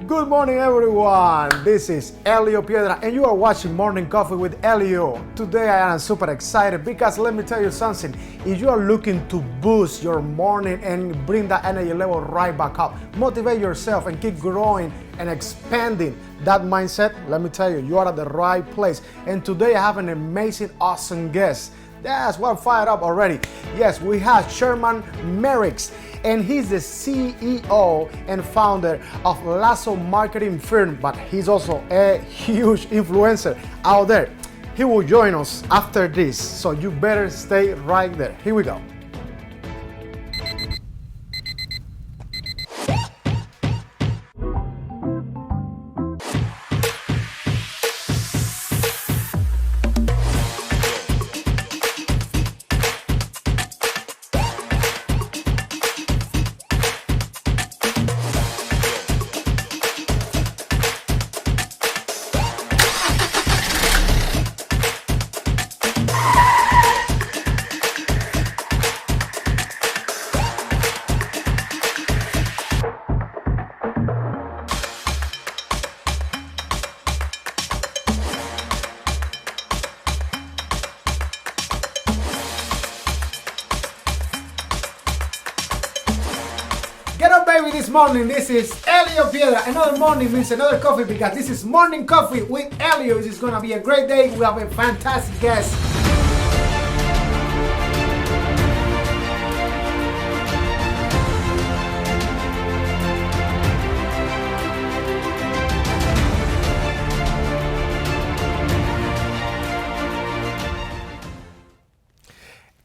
Good morning, everyone. This is ELIO Piedra, and you are watching Morning Coffee with ELIO. Today, I am super excited because let me tell you something. If you are looking to boost your morning and bring that energy level right back up, motivate yourself and keep growing and expanding that mindset, let me tell you, you are at the right place. And today, I have an amazing, awesome guest. That's what I'm fired up already. Yes, we have Sherman Merricks, and he's the CEO and founder of Lasso Marketing firm, but he's also a huge influencer out there. He will join us after this, so you better stay right there. Here we go. Get up, baby, this morning. This is ELIO Piedra. Another morning means another coffee because this is Morning Coffee with ELIO. This is going to be a great day. We have a fantastic guest.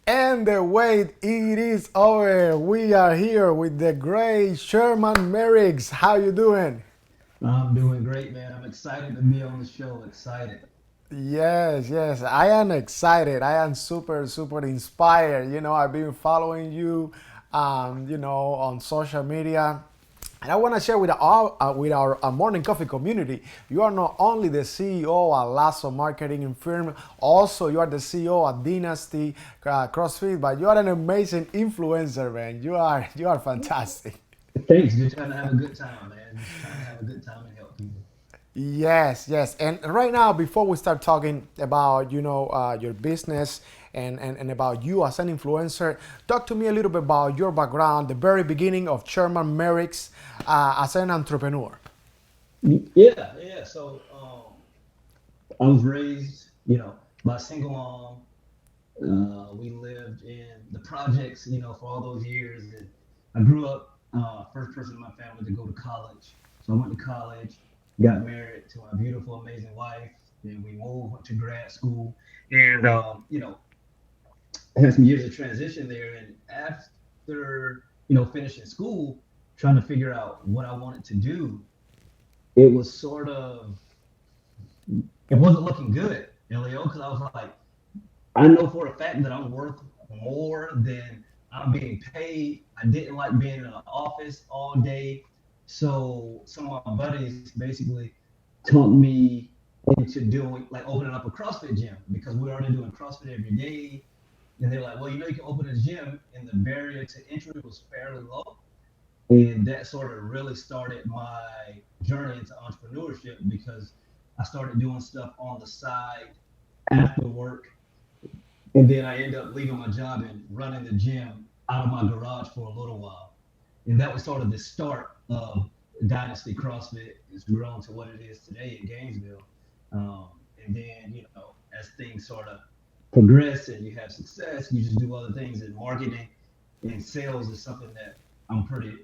And the wait, it is over. We are here with the great Sherman Merricks. How you doing? I'm doing great, man. I'm excited to be on the show. Excited. Yes, I am excited. I am super, super inspired. You know, I've been following you, on social media. And I want to share with our Morning Coffee community, you are not only the CEO at Lasso Marketing firm, also you are the CEO at Dynasty CrossFit, but you are an amazing influencer, man. You are fantastic. Thanks. Just trying to have a good time, man. Just trying to have a good time and help people. Yes. And right now, before we start talking about, your business and about you as an influencer, talk to me a little bit about your background, the very beginning of Sherman Merricks as an entrepreneur. Yeah. So I was raised, by a single mom. We lived in the projects, for all those years. And I grew up first person in my family to go to college. So I went to college, got married to my beautiful, amazing wife. Then we moved, went to grad school, and I had some years of transition there. And after finishing school, trying to figure out what I wanted to do, it was it wasn't looking good, Elio, because I was like, I know for a fact that I'm worth more than I'm being paid. I didn't like being in an office all day. So some of my buddies basically talked me into doing, like, opening up a CrossFit gym because we were already doing CrossFit every day. And they're like, well, you can open a gym, and the barrier to entry was fairly low. And that sort of really started my journey into entrepreneurship because I started doing stuff on the side after work. And then I ended up leaving my job and running the gym out of my garage for a little while. And that was sort of the start of Dynasty CrossFit. It's grown to what it is today in Gainesville. And then, as things sort of progress and you have success, you just do other things. And marketing and sales is something that I'm pretty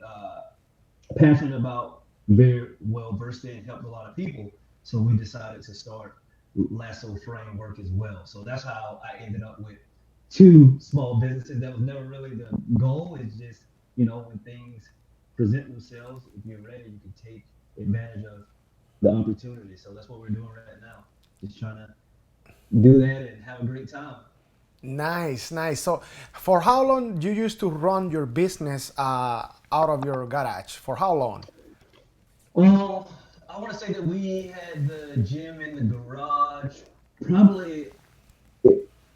passionate about, very well versed in, helped a lot of people. So we decided to start Lasso Framework as well. So that's how I ended up with two small businesses. That was never really the goal. It's just, when things present themselves, if you're ready, you can take advantage of the opportunity. So that's what we're doing right now. Just trying to do that and have a great time. Nice. So for how long you used to run your business out of your garage? For how long? Well, I want to say that we had the gym in the garage probably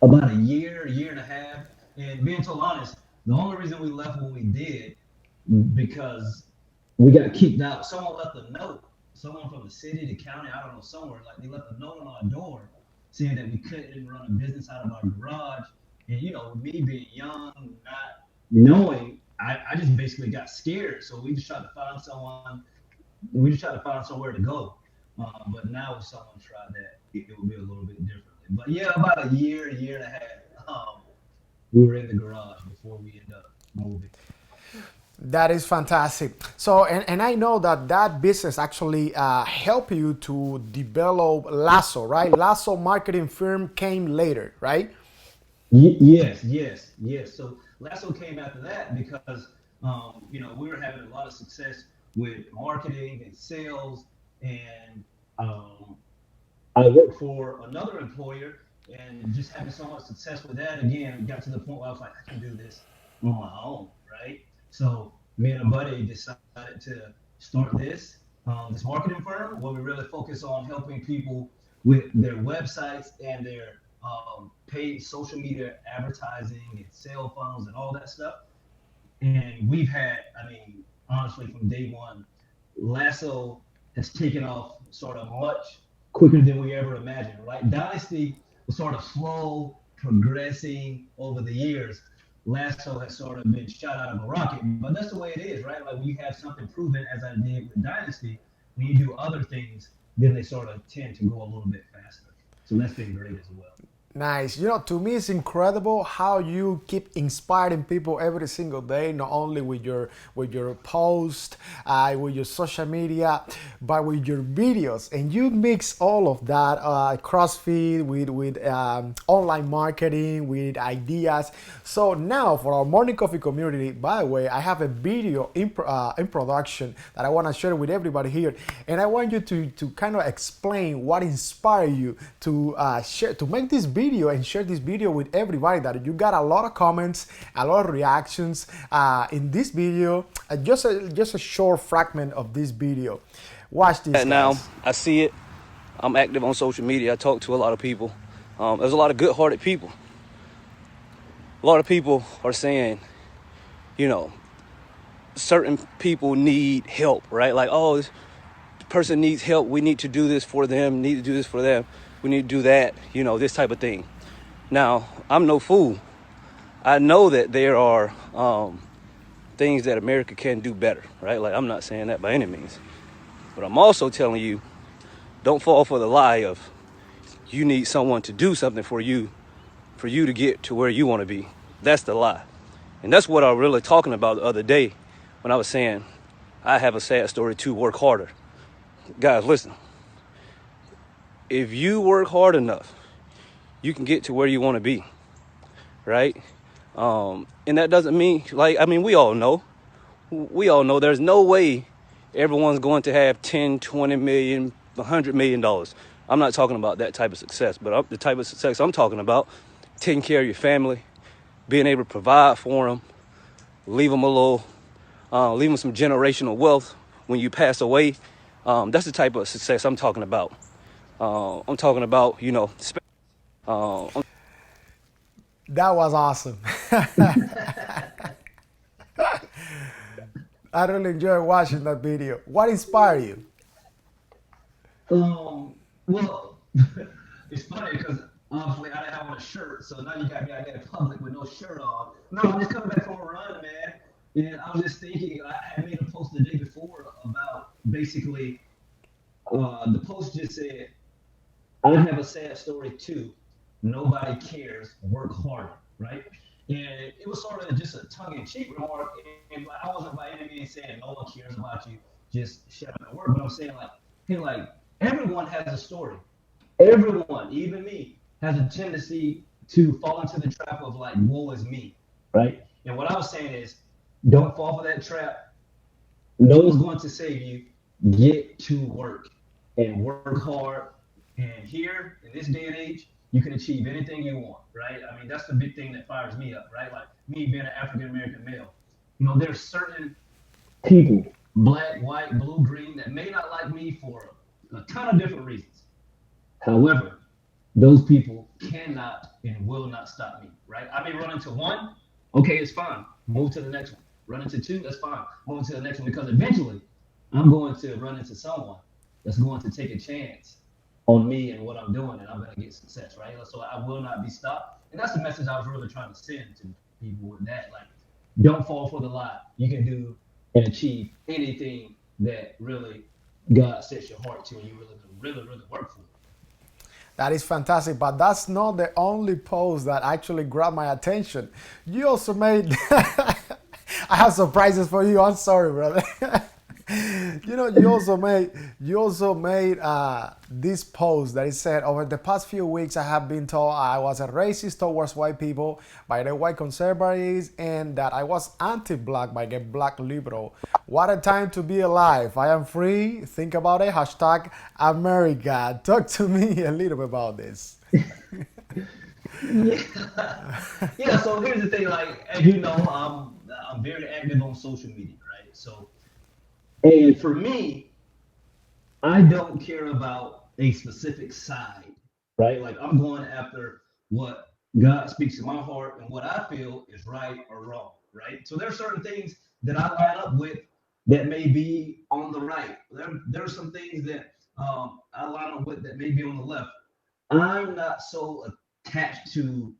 about a year and a half. And being so honest, the only reason we left when we did, because we got kicked out. Someone left a note someone from the city, the county, I don't know, somewhere, like they left a note on our door saying that we couldn't run a business out of our garage. And with me being young, not knowing, I just basically got scared. So we just tried to find someone. We just tried to find somewhere to go. But now if someone tried that, it would be a little bit differently. But yeah, about a year and a half, we were in the garage before we ended up moving. That is fantastic. So, and I know that that business actually helped you to develop Lasso, right? Lasso Marketing firm came later, right? Yes. So Lasso came after that because we were having a lot of success with marketing and sales, and um, I worked for another employer and just having so much success with that. Again, got to the point where I was like, I can do this on my own, right? So me and a buddy decided to start this marketing firm where we really focus on helping people with their websites and their paid social media advertising and sale funnels and all that stuff. And we've had, I mean, honestly, from day one, Lasso has taken off sort of much quicker than we ever imagined, right? Dynasty was sort of slow, progressing over the years. Lasso has sort of been shot out of a rocket, but that's the way it is, right? Like when you have something proven, as I did with Dynasty, when you do other things, then they sort of tend to go a little bit faster. So that's been great as well. Nice. To me, it's incredible how you keep inspiring people every single day, not only with your post, with your social media, but with your videos. And you mix all of that, CrossFit with online marketing, with ideas. So now for our morning coffee community, by the way, I have a video in production that I want to share with everybody here, and I want you to kind of explain what inspired you to share to make this video and share this video with everybody. That you got a lot of comments, a lot of reactions in this video. Just a short fragment of this video. Watch this, guys. Now I see it. I'm active on social media. I talk to a lot of people. There's a lot of good-hearted people. A lot of people are saying, certain people need help, right? Like, oh, this person needs help. We need to do this for them. Need to do this for them. We need to do that, this type of thing. Now, I'm no fool. I know that there are things that America can do better, right? Like, I'm not saying that by any means. But I'm also telling you, don't fall for the lie of you need someone to do something for you to get to where you want to be. That's the lie. And that's what I was really talking about the other day when I was saying I have a sad story to work harder. Guys, listen. If you work hard enough, you can get to where you want to be, right? And that doesn't mean, we all know there's no way everyone's going to have 10, 20 million, $100 million. I'm not talking about that type of success, but the type of success I'm talking about, taking care of your family, being able to provide for them, leave them leave them some generational wealth when you pass away. That's the type of success I'm talking about. I'm talking about, That was awesome. I really enjoyed watching that video. What inspired you? Well, it's funny because obviously I didn't have on a shirt, so now you got me out there in public with no shirt on. No, I'm just coming back from a run, man. And I was just thinking, I had made a post the day before about basically, the post just said, I have a sad story too. Nobody cares. Work harder, right? And it was sort of just a tongue-in-cheek remark. And I wasn't by any means saying no one cares about you. Just shut up and work. But I'm saying like, hey, like everyone has a story. Everyone, even me, has a tendency to fall into the trap of like, woe is me, right? And what I was saying is, don't fall for that trap. No one's going to save you. Get to work and work hard. And here, in this day and age, you can achieve anything you want, right? I mean, that's the big thing that fires me up, right? Like me being an African-American male. There's certain people, black, white, blue, green, that may not like me for a ton of different reasons. However, those people cannot and will not stop me, right? I may run into one, okay, it's fine. Move to the next one. Run into two, that's fine. Move to the next one because eventually I'm going to run into someone that's going to take a chance on me and what I'm doing, and I'm going to get success, right? So I will not be stopped. And that's the message I was really trying to send to people with that. Like, don't fall for the lie. You can do and achieve anything that really God sets your heart to, and you really work for. That is fantastic, but that's not the only post that actually grabbed my attention. You also made, I have surprises for you. I'm sorry, brother. You also made this post that it said, over the past few weeks, I have been told I was a racist towards white people by the white conservatives and that I was anti-black by the black liberal. What a time to be alive. I am free. Think about it. Hashtag America. Talk to me a little bit about this. Yeah, yeah. So here's the thing, like, as you know, I'm very active on social media, right? So, and for me, I don't care about a specific side, right? Like, I'm going after what God speaks to my heart and what I feel is right or wrong, right? So there are certain things that I line up with that may be on the right. There are some things that I line up with that may be on the left. I'm not so attached to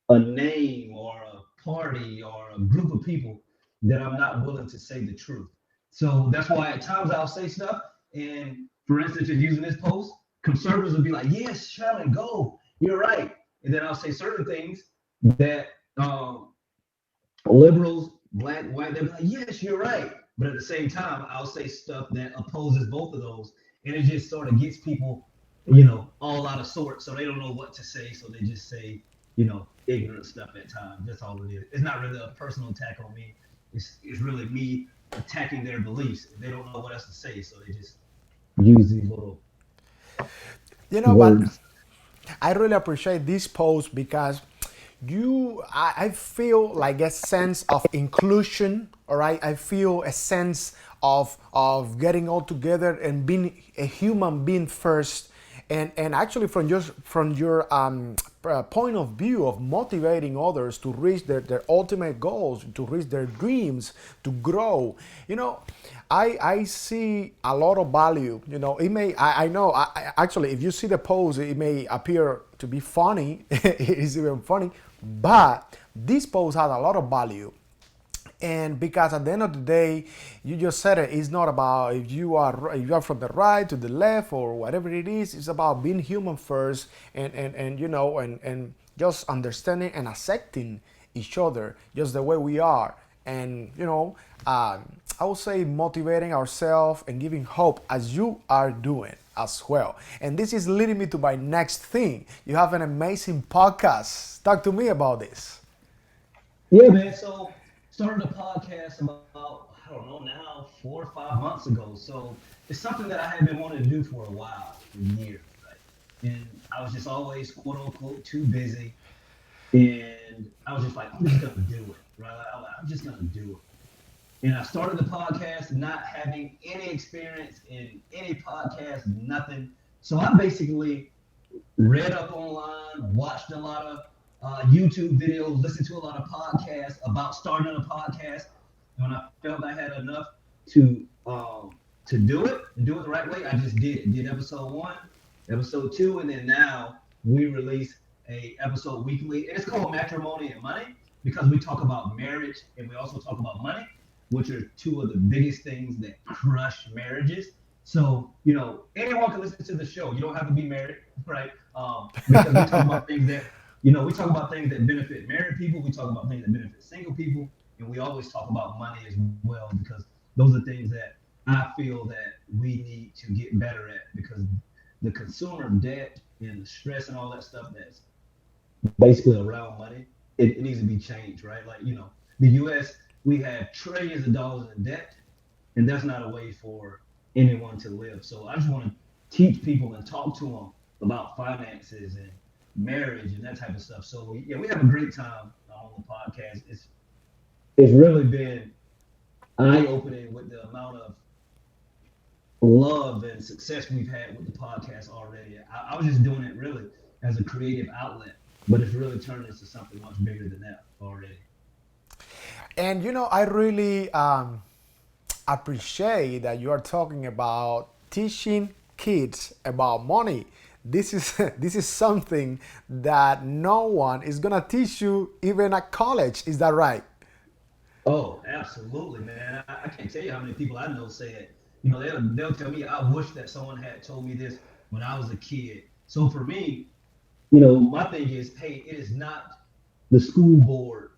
a name or a party or a group of people that I'm not willing to say the truth. So that's why at times I'll say stuff. And for instance, just using this post, conservatives will be like, yes, Sherman, go. You're right. And then I'll say certain things that liberals, black, white, they'll be like, yes, you're right. But at the same time, I'll say stuff that opposes both of those. And it just sort of gets people, all out of sorts. So they don't know what to say. So they just say, ignorant stuff at times. That's all it is. It's not really a personal attack on me. It's really me attacking their beliefs. They don't know what else to say. So they just use these little But words. I really appreciate this post because I feel like a sense of inclusion. All right, I feel a sense of getting all together and being a human being first, and actually from your point of view of motivating others to reach their ultimate goals, to reach their dreams, to grow. I see a lot of value. It may, I know, actually, if you see the post, it may appear to be funny. It is even funny, but this post has a lot of value. And because at the end of the day, you just said it, it's not about if you are from the right to the left or whatever it is. It's about being human first, and just understanding and accepting each other just the way we are. And I would say motivating ourselves and giving hope as you are doing as well. And this is leading me to my next thing. You have an amazing podcast. Talk to me about this. Yeah, man. So started a podcast about, I don't know now, 4 or 5 months ago. So it's something that I had been wanting to do for a while, for years, right? And I was just always quote unquote too busy. And I was just like, I'm just gonna do it, right? I'm just gonna do it. And I started the podcast not having any experience in any podcast, nothing. So I basically read up online, watched a lot of YouTube videos, listened to a lot of podcasts about starting a podcast. And when I felt I had enough to do it and do it the right way, I just did it. Did episode 1, episode 2, and then now we release a episode weekly, and it's called Matrimony and Money because we talk about marriage and we also talk about money, which are two of the biggest things that crush marriages. So, anyone can listen to the show. You don't have to be married, right? Because we talk about things that, we talk about things that benefit married people. We talk about things that benefit single people. And we always talk about money as well, because those are things that I feel that we need to get better at, because the consumer debt and the stress and all that stuff that's basically around money, it needs to be changed, right? Like, the US, we have trillions of dollars in debt, and that's not a way for anyone to live. So I just want to teach people and talk to them about finances and marriage and that type of stuff. So yeah, we have a great time on the podcast. It's really been eye-opening with the amount of love and success we've had with the podcast already. I was just doing it really as a creative outlet, but it's really turned into something much bigger than that already. And I really appreciate that you are talking about teaching kids about money. This is this is something that no one is gonna teach you even at college. Is that right? Oh, absolutely, man. I can't tell you how many people I know say it. You know, they'll tell me, I wish that someone had told me this when I was a kid. So for me, you know, my thing is, hey, it is not the school board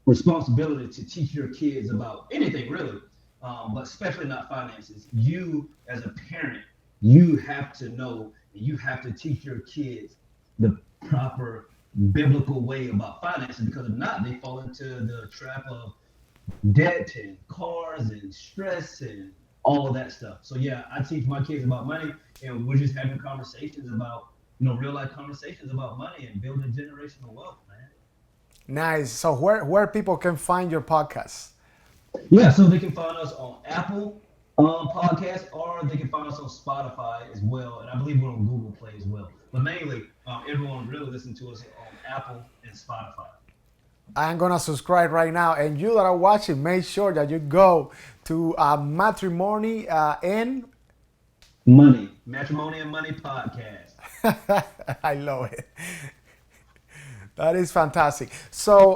responsibility to teach your kids about anything really, but especially not finances. You, as a parent, you have to know and you have to teach your kids the proper biblical way about finances, because if not, they fall into the trap of debt and cars and stress and all of that stuff. So yeah, I teach my kids about money, and we're just having conversations about, you know, real life conversations about money and building generational wealth, man. Nice. So where people can find your podcast? Yeah, so they can find us on Apple Podcast, or they can find us on Spotify as well, and I believe we're on Google Play as well. But mainly, everyone really listen to us on Apple and Spotify. I'm gonna subscribe right now, and you that are watching, make sure that you go to Matrimony and Matrimony and Money Podcast. I love it. That is fantastic. So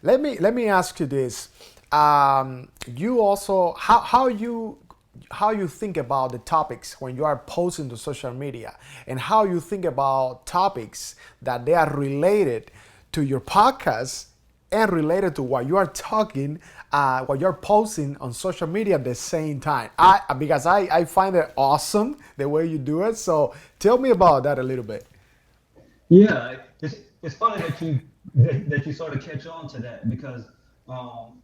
let me ask you this. You also how you think about the topics when you are posting to social media, and how you think about topics that they are related to your podcast and related to what you are talking, what you're posting on social media at the same time. I find it awesome the way you do it. So tell me about that a little bit. Yeah, it's funny that you sort of catch on to that, because um,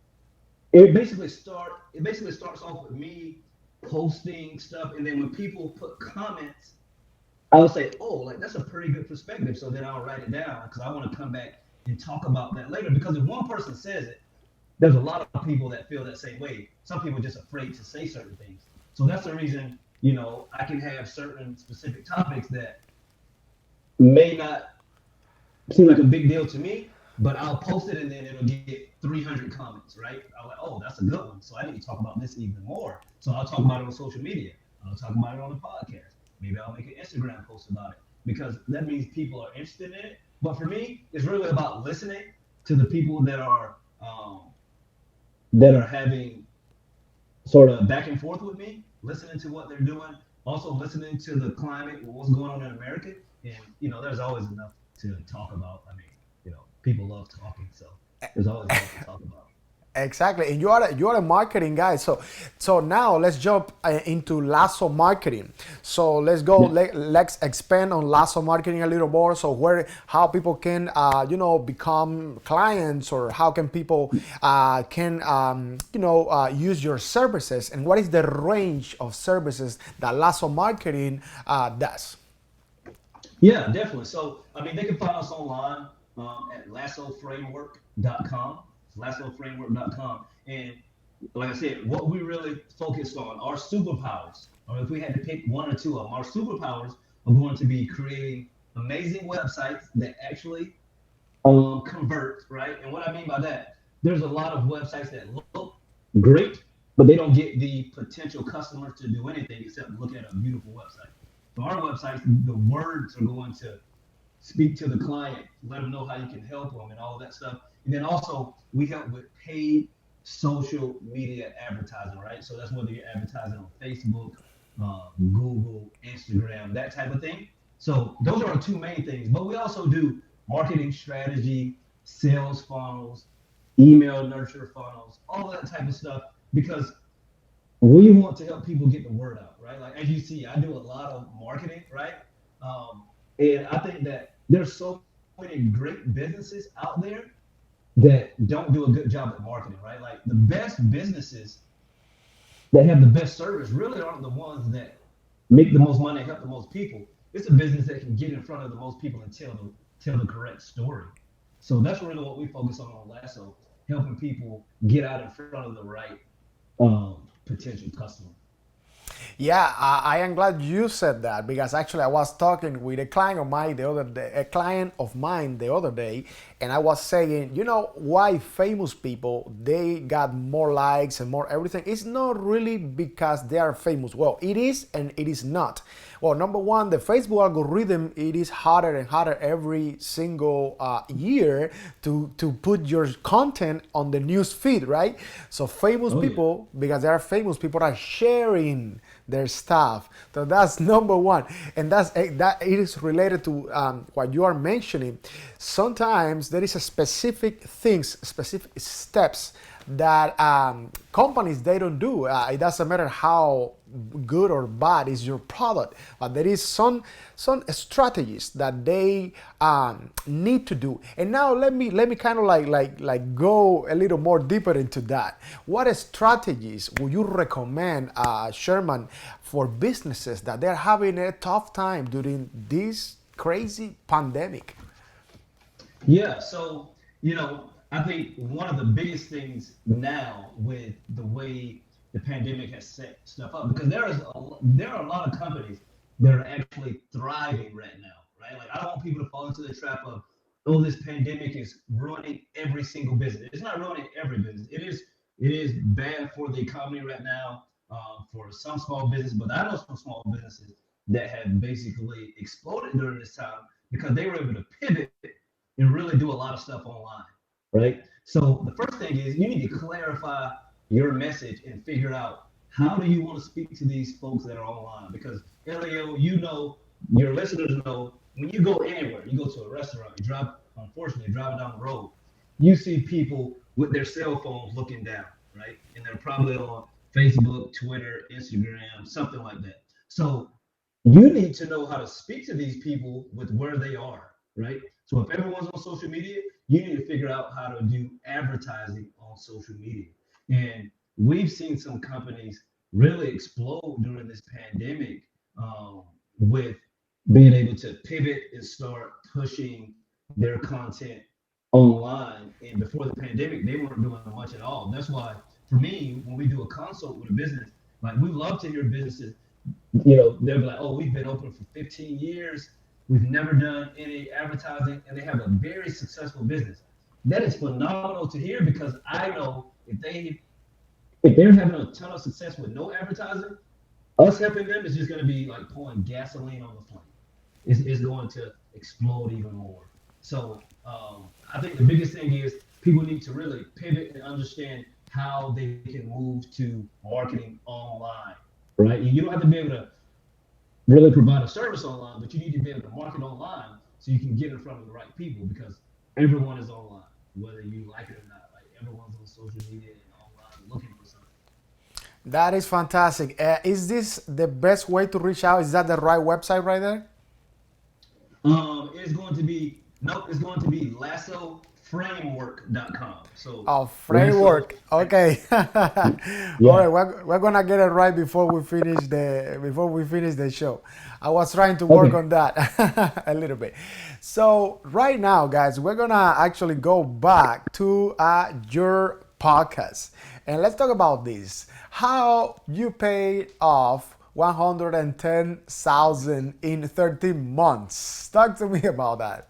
it basically starts off with me posting stuff, and then when people put comments, I'll say, oh, like that's a pretty good perspective. So then I'll write it down because I want to come back and talk about that later. Because if one person says it, there's a lot of people that feel that same way. Some people are just afraid to say certain things. So that's the reason, you know, I can have certain specific topics that may not seem like a big deal to me, but I'll post it and then it'll get 300 comments, right? I'm like, oh, that's a good one. So I need to talk about this even more. So I'll talk about it on social media. I'll talk about it on the podcast. Maybe I'll make an Instagram post about it, because that means people are interested in it. But for me, it's really about listening to the people that are having sort of back and forth with me, listening to what they're doing, also listening to the climate, what's going on in America. And, you know, there's always enough to talk about. I mean, you know, people love talking, so there's always enough to talk about. Exactly, and you are a marketing guy. So now let's jump into Lasso Marketing. So let's go. Yeah. Let's expand on Lasso Marketing a little more. So how people can become clients, or how can people can use your services, and what is the range of services that Lasso Marketing does? Yeah, definitely. So, I mean, they can find us online at lassoframework.com. Lassoframework.com. And like I said, what we really focus on, our superpowers, or if we had to pick one or two of them, our superpowers are going to be creating amazing websites that actually convert, right? And what I mean by that, there's a lot of websites that look great, but they don't get the potential customers to do anything except look at a beautiful website. So our websites, the words are going to speak to the client, let them know how you can help them and all of that stuff. And then also we help with paid social media advertising, right? So that's whether you're advertising on Facebook, Google, Instagram, that type of thing. So those are our two main things. But we also do marketing strategy, sales funnels, email nurture funnels, all that type of stuff, because we want to help people get the word out, right? Like as you see, I do a lot of marketing, right? And I think that there's so many great businesses out there that don't do a good job at marketing, right? Like the best businesses that have the best service really aren't the ones that make the most money and help the most people. It's a business that can get in front of the most people and tell the correct story. So that's really what we focus on Lasso, helping people get out in front of the right potential customer. Yeah, I am glad you said that because actually I was talking with a client of mine the other day, and I was saying, you know, why famous people they got more likes and more everything. It's not really because they are famous. Well, it is and it is not. Well, number one, the Facebook algorithm it is harder and harder every single year to put your content on the news feed, right? So famous Oh yeah. people, because they are famous people, are sharing their stuff. So that's number one, and that it is related to what you are mentioning. Sometimes there is a specific things, specific steps that companies they don't do. It doesn't matter how good or bad is your product, but there is some strategies that they need to do. And now let me kind of like go a little more deeper into that. What strategies would you recommend, Sherman, for businesses that they're having a tough time during this crazy pandemic? Yeah, so I think one of the biggest things now with the way the pandemic has set stuff up, because there are a lot of companies that are actually thriving right now, right? Like I don't want people to fall into the trap of, oh, this pandemic is ruining every single business. It's not ruining every business. It is bad for the economy right now, for some small business, but I know some small businesses that have basically exploded during this time because they were able to pivot and really do a lot of stuff online, right? So the first thing is you need to clarify your message and figure out how do you want to speak to these folks that are online. Because Elio, your listeners know when you go anywhere, you go to a restaurant, unfortunately, driving down the road, you see people with their cell phones looking down, right? And they're probably on Facebook, Twitter, Instagram, something like that. So you need to know how to speak to these people with where they are, right? So if everyone's on social media, you need to figure out how to do advertising on social media. And we've seen some companies really explode during this pandemic, with being able to pivot and start pushing their content online. And before the pandemic, they weren't doing much at all. That's why, for me, when we do a consult with a business, like we love to hear businesses, they'll be like, oh, we've been open for 15 years. We've never done any advertising, and they have a very successful business. That is phenomenal to hear because I know if they're having a ton of success with no advertising, us helping them is just going to be like pouring gasoline on the flame. It's going to explode even more. So I think the biggest thing is people need to really pivot and understand how they can move to marketing online, right? You don't have to be able to really provide a service online, but you need to be able to market online so you can get in front of the right people because everyone is online, whether you like it or not. Like everyone's on social media and online looking for something. That is fantastic. Is this the best way to reach out? Is that the right website right there? It's going to be nope. It's going to be lassoframework.com. So Oh, lasso. framework. Okay. All Yeah. right, we're gonna get it right before we finish the show. I was trying to work Okay. on that a little bit. So right now, guys, we're gonna actually go back to your podcast and let's talk about this. How you paid off 110,000 in 13 months. Talk to me about that.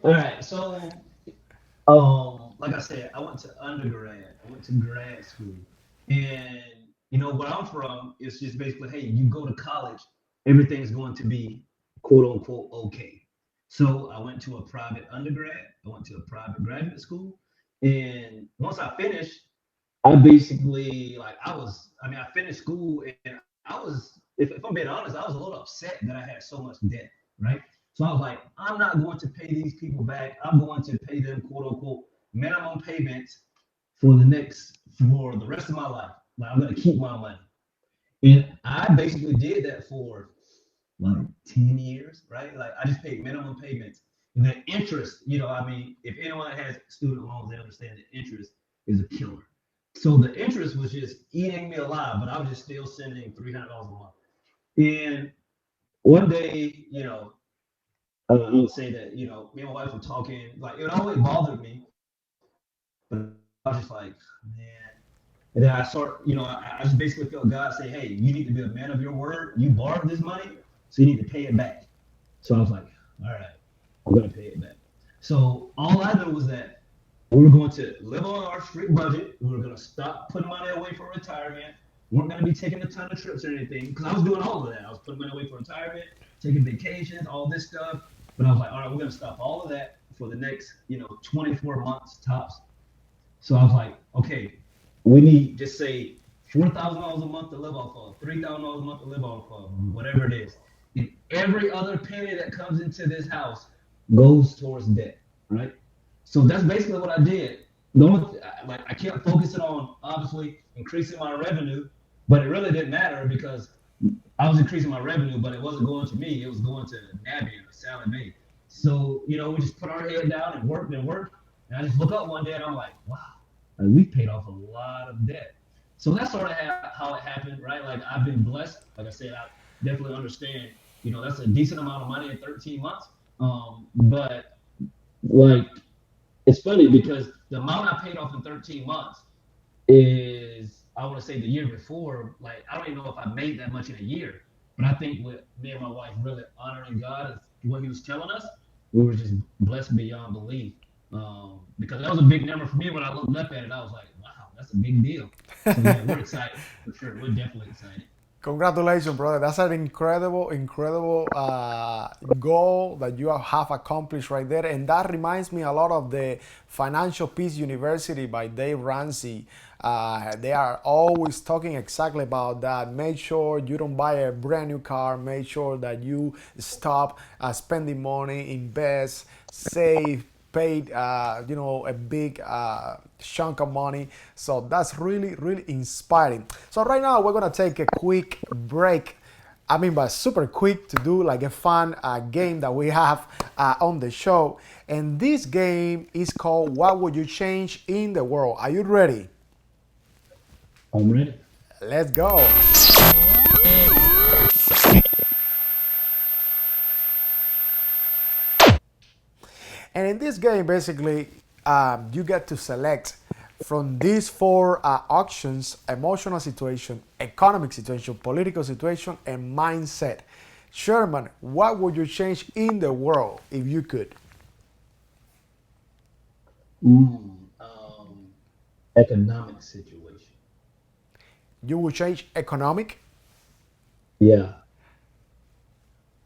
All right. So like I said, I went to undergrad, I went to grad school, and where I'm from, it's just basically, hey, you go to college, everything's going to be quote unquote okay. So I went to a private undergrad, I went to a private graduate school, and once I finished, I basically I finished school and I was, if I'm being honest, I was a little upset that I had so much debt, right? So I was like, I'm not going to pay these people back. I'm going to pay them quote unquote minimum payments for the rest of my life. Like I'm going to keep my money. And I basically did that for like 10 years, right? Like I just paid minimum payments. And the interest, if anyone has student loans, they understand that interest is a killer. So the interest was just eating me alive, but I was just still sending $300 a month. And one day, I would say that, me and my wife were talking, like it always bothered me, but I was just like, man, And then I just basically felt God say, hey, you need to be a man of your word. You borrowed this money, so you need to pay it back. So I was like, all right, I'm going to pay it back. So all I knew was that we were going to live on our strict budget. We were going to stop putting money away for retirement. We weren't going to be taking a ton of trips or anything because I was doing all of that. I was putting money away for retirement, taking vacations, all this stuff. But I was like, all right, we're going to stop all of that for the next, 24 months tops. So I was like, okay, we need just say $4,000 a month to live off of, $3,000 a month to live off of, whatever it is. And every other penny that comes into this house goes towards debt, right? So that's basically what I did. I kept focusing on obviously increasing my revenue, but it really didn't matter because I was increasing my revenue, but it wasn't going to me. It was going to Nabby and Sally Mae. So, we just put our head down and worked and worked. And I just look up one day and I'm like, wow, we paid off a lot of debt. So that's sort of how it happened, right? Like I've been blessed. Like I said, I definitely understand, that's a decent amount of money in 13 months. But like, it's funny because the amount I paid off in 13 months is, I want to say the year before, like, I don't even know if I made that much in a year. But I think with me and my wife really honoring God and what he was telling us, we were just blessed beyond belief. Because that was a big number for me. When I looked up at it, I was like, wow, that's a big deal. So yeah, we're excited for sure. We're definitely excited. Congratulations, brother. That's an incredible goal that you have accomplished right there. And that reminds me a lot of the Financial Peace University by Dave Ramsey. They are always talking exactly about that. Make sure you don't buy a brand new car. Make sure that you stop spending money, invest, save, paid a big chunk of money. So that's really inspiring. So right now we're gonna take a quick break. I mean, but super quick, to do like a fun game that we have on the show. And this game is called What Would You Change in the World? Are you ready? I'm ready. Let's go. And in this game, basically, you get to select from these four options: emotional situation, economic situation, political situation, and mindset. Sherman, what would you change in the world if you could? Economic situation. You would change economic? Yeah.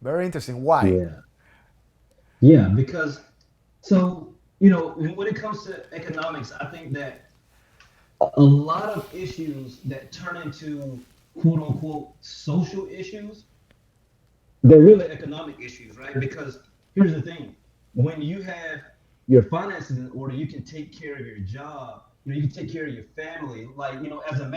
Very interesting. Why? Yeah. Yeah. Because, so, when it comes to economics, I think that a lot of issues that turn into quote unquote social issues, they're really economic issues, right? Because here's the thing: when you have your finances in order, you can take care of your job, you can take care of your family. Like, as a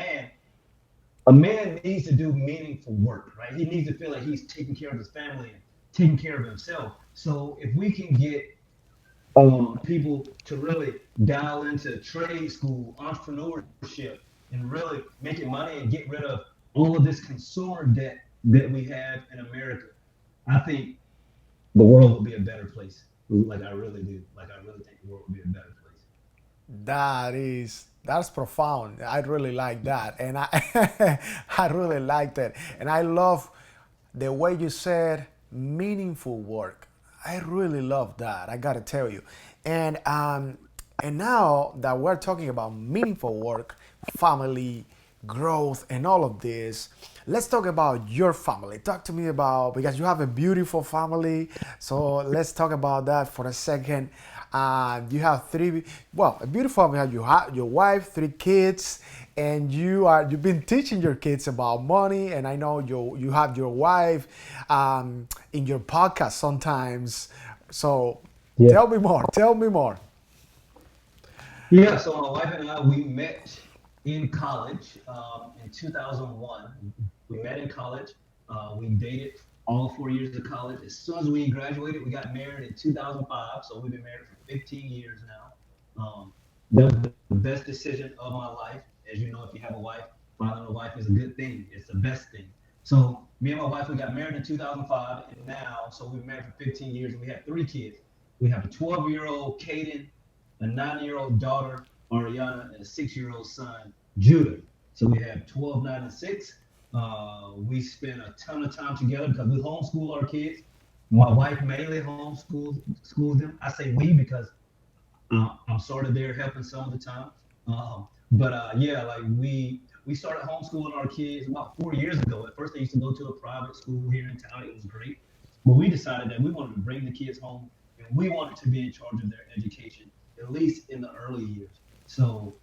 man needs to do meaningful work, right? He needs to feel like he's taking care of his family and taking care of himself. So if we can get people to really dial into trade school, entrepreneurship, and really making money and get rid of all of this consumer debt that we have in America, I think the world will be a better place. Like I really do. Like I really think the world will be a better place. That's profound. I really like that, and I I really liked it, and I love the way you said meaningful work. I really love that. I gotta tell you, and now that we're talking about meaningful work, family, growth, and all of this, let's talk about your family. Talk to me about, because you have a beautiful family. So let's talk about that for a second. You have a beautiful family. You have your wife, three kids, and you've been teaching your kids about money. And I know you have your wife in your podcast sometimes. So Yeah. tell me more. Tell me more. Yeah. So my wife and I, we met in college in 2001. We met in college. We dated all 4 years of college. As soon as we graduated, we got married in 2005. So we've been married for 15 years now. That was the best decision of my life. As you know, if you have a wife, finding a wife is a good thing. It's the best thing. So me and my wife, we got married in 2005, and now, so we've been married for 15 years, and we have three kids. We have a 12-year-old Caden, a 9-year-old daughter, Ariana, and a 6-year-old son, Judah. So we have 12, 9, and 6. We spend a ton of time together because we homeschool our kids. My wife mainly schools them. I say we because I'm sort of there helping some of the time. But yeah, like we started homeschooling our kids about 4 years ago. At first, they used to go to a private school here in town. It was great, but we decided that we wanted to bring the kids home and we wanted to be in charge of their education, at least in the early years. So,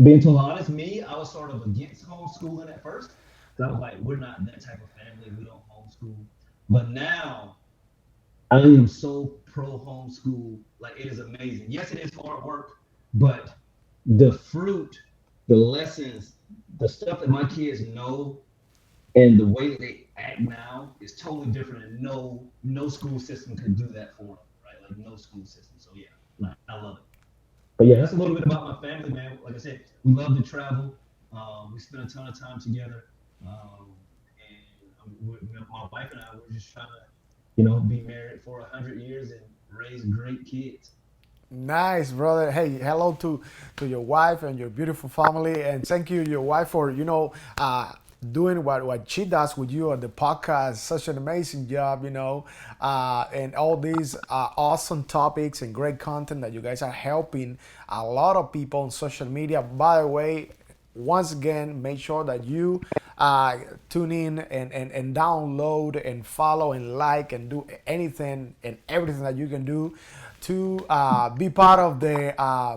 being totally honest, I was sort of against homeschooling at first. So I was like, we're not that type of family. We don't homeschool. But now I am so pro homeschool. Like it is amazing. Yes, it is hard work, but the fruit, the lessons, the stuff that my kids know, and the way that they act now is totally different. And no school system could do that for them, right? Like no school system. So yeah, I love it. But yeah, that's a little bit about my family, man. Like I said, we love to travel. We spend a ton of time together, and my wife and I, we're just trying to be married for 100 years and raise great kids. Nice, brother. Hey, hello to your wife and your beautiful family, and thank you, your wife, for doing what she does with you on the podcast. Such an amazing job, and all these awesome topics and great content that you guys are helping a lot of people on social media. By the way, once again, make sure that you tune in and download and follow and like and do anything and everything that you can do to be part of the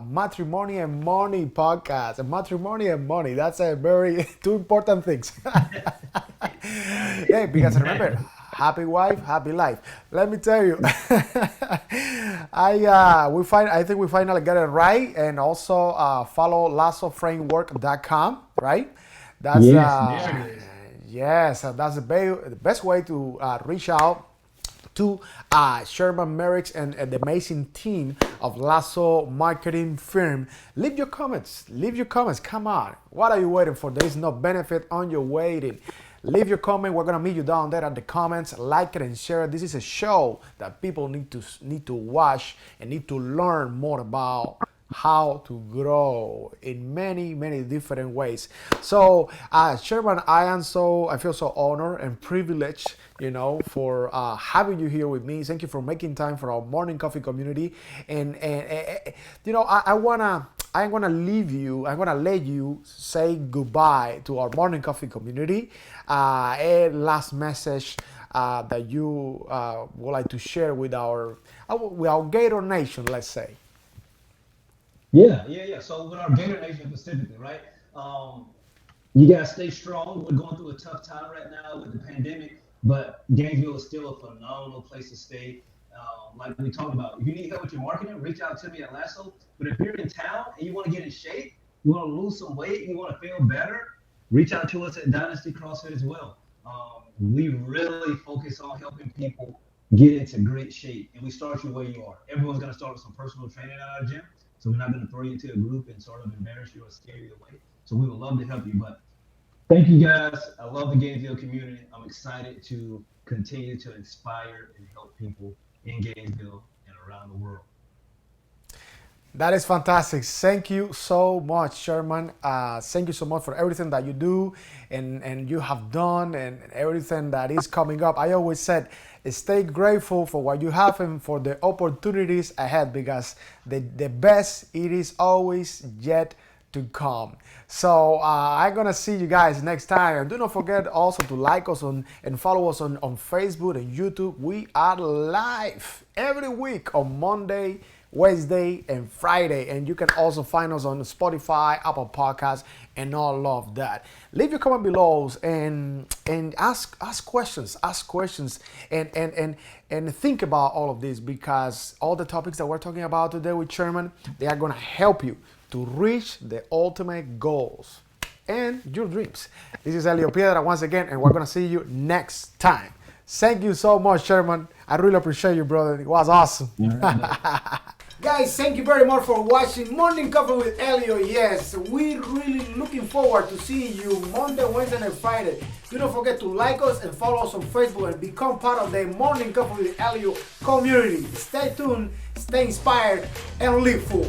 Matrimony and Money podcast. And matrimony and money, that's a very two important things. Hey, because remember, happy wife, happy life. Let me tell you, I think we finally got it right, and also follow lassoframework.com, right? That's yes, that's the best way to reach out to Sherman Merricks and the amazing team of Lasso Marketing firm. Leave your comments. Come on. What are you waiting for? There is no benefit on your waiting. Leave your comment. We're gonna meet you down there at the comments. Like it and share it. This is a show that people need to watch and need to learn more about how to grow in many different ways. So Sherman, I feel so honored and privileged, for having you here with me. Thank you for making time for our morning coffee community. And I'm gonna leave you. I'm gonna let you say goodbye to our morning coffee community. A last message that you would like to share with our Gator Nation, let's say. Yeah. So with our Gator Nation specifically, right? You gotta stay strong. We're going through a tough time right now with the pandemic, but Gainesville is still a phenomenal place to stay. Like we talked about, if you need help with your marketing, reach out to me at Lasso. But if you're in town and you want to get in shape, you want to lose some weight, you want to feel better, reach out to us at Dynasty CrossFit as well. We really focus on helping people get into great shape, and we start you where you are. Everyone's gonna start with some personal training at our gym. So we're not going to throw you into a group and sort of embarrass you or scare you away. So we would love to help you. But thank you guys. I love the Gainesville community. I'm excited to continue to inspire and help people in Gainesville and around the world. That is fantastic. Thank you so much, Sherman. Thank you so much for everything that you do and you have done and everything that is coming up. I always said, stay grateful for what you have and for the opportunities ahead, because the best, it is always yet to come. So I'm gonna see you guys next time. And do not forget also to like us and follow us on Facebook and YouTube. We are live every week on Monday, Wednesday, and Friday. And you can also find us on Spotify, Apple Podcasts, and all of that. Leave your comment below and ask questions. And think about all of this, because all the topics that we're talking about today with Sherman, they are gonna help you to reach the ultimate goals and your dreams. This is ELIO Piedra once again, and we're gonna see you next time. Thank you so much, Sherman. I really appreciate you, brother. It was awesome. Guys, thank you very much for watching Morning Coffee with ELIO. Yes, we're really looking forward to seeing you Monday, Wednesday, and Friday. Do not forget to like us and follow us on Facebook and become part of the Morning Coffee with ELIO community. Stay tuned, stay inspired, and live full.